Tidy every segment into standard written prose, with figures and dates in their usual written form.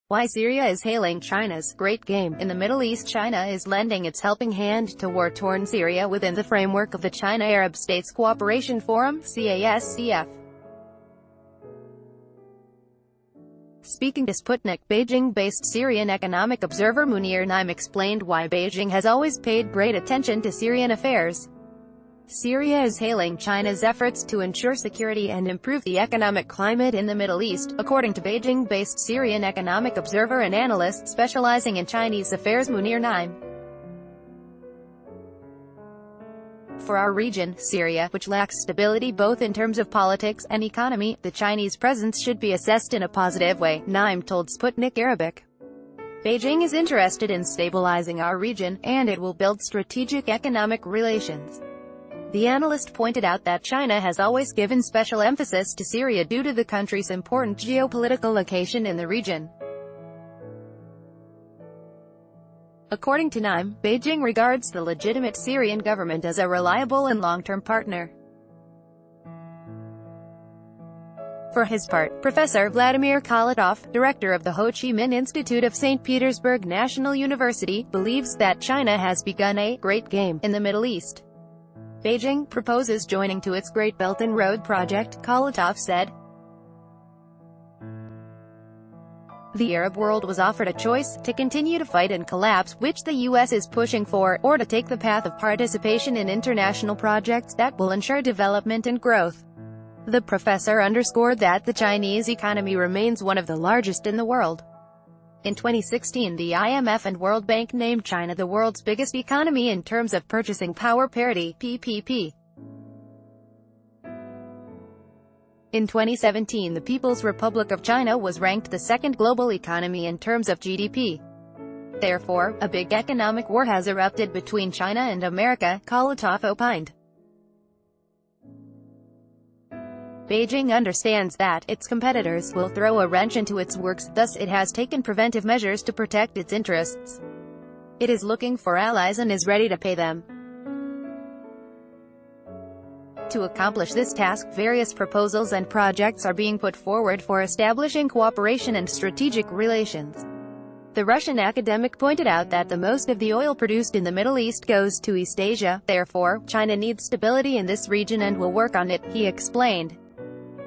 Why Syria is hailing China's great game in the Middle East. China is lending its helping hand to war-torn Syria within the framework of the China-Arab States Cooperation Forum, CASCF. Speaking to Sputnik, Beijing-based Syrian economic observer Munir Naim explained why Beijing has always paid great attention to Syrian affairs. Syria is hailing China's efforts to ensure security and improve the economic climate in the Middle East, according to Beijing-based Syrian economic observer and analyst specializing in Chinese affairs Munir Naim. For our region, Syria, which lacks stability both in terms of politics and economy, the Chinese presence should be assessed in a positive way, Naim told Sputnik Arabic. Beijing is interested in stabilizing our region, and it will build strategic economic relations. The analyst pointed out that China has always given special emphasis to Syria due to the country's important geopolitical location in the region. According to Naim, Beijing regards the legitimate Syrian government as a reliable and long-term partner. For his part, Professor Vladimir Kolotov, director of the Ho Chi Minh Institute of St. Petersburg National University, believes that China has begun a great game in the Middle East. Beijing proposes joining to its Great Belt and Road project, Kolotov said. The Arab world was offered a choice, to continue to fight and collapse, which the U.S. is pushing for, or to take the path of participation in international projects that will ensure development and growth. The professor underscored that the Chinese economy remains one of the largest in the world. In 2016, the IMF and World Bank named China the world's biggest economy in terms of purchasing power parity, PPP. In 2017, the People's Republic of China was ranked the second global economy in terms of GDP. Therefore, a big economic war has erupted between China and America, Kolotov opined. Beijing understands that its competitors will throw a wrench into its works, thus it has taken preventive measures to protect its interests. It is looking for allies and is ready to pay them. To accomplish this task, various proposals and projects are being put forward for establishing cooperation and strategic relations. The Russian academic pointed out that the most of the oil produced in the Middle East goes to East Asia, therefore, China needs stability in this region and will work on it, he explained.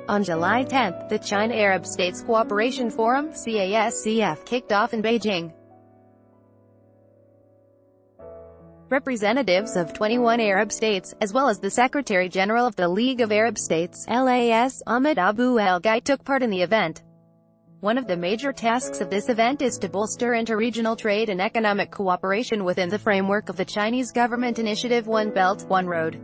On July 10, the China-Arab States Cooperation Forum, CASCF, kicked off in Beijing. Representatives of 21 Arab states, as well as the Secretary-General of the League of Arab States, LAS, Ahmed Abu El-Ghait, took part in the event. One of the major tasks of this event is to bolster interregional trade and economic cooperation within the framework of the Chinese government initiative One Belt, One Road.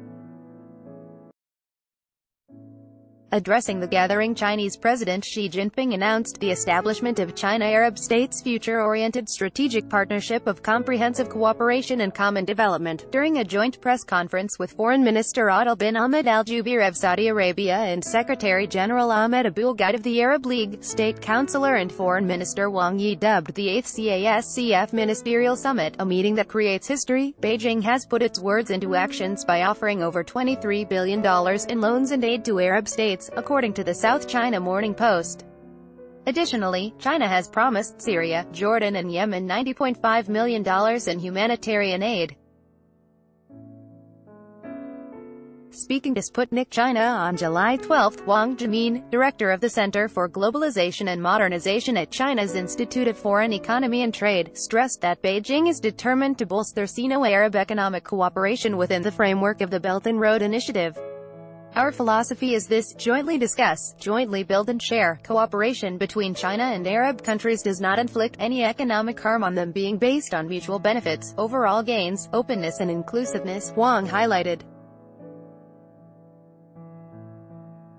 Addressing the gathering, Chinese President Xi Jinping announced the establishment of China-Arab States Future-Oriented Strategic Partnership of Comprehensive Cooperation and Common Development, during a joint press conference with Foreign Minister Adel bin Ahmed Al-Jubeir of Saudi Arabia and Secretary-General Ahmed Abu El-Ghait of the Arab League, State Councillor and Foreign Minister Wang Yi dubbed the 8th CASCF Ministerial Summit, a meeting that creates history. Beijing has put its words into actions by offering over $23 billion in loans and aid to Arab states, according to the South China Morning Post. Additionally, China has promised Syria, Jordan and Yemen $90.5 million in humanitarian aid. Speaking to Sputnik China on July 12, Wang Jimin, director of the Center for Globalization and Modernization at China's Institute of Foreign Economy and Trade, stressed that Beijing is determined to bolster Sino-Arab economic cooperation within the framework of the Belt and Road Initiative. Our philosophy is this: jointly discuss, jointly build and share. Cooperation between China and Arab countries does not inflict any economic harm on them, being based on mutual benefits, overall gains, openness and inclusiveness, Wang highlighted.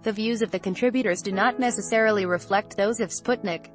The views of the contributors do not necessarily reflect those of Sputnik.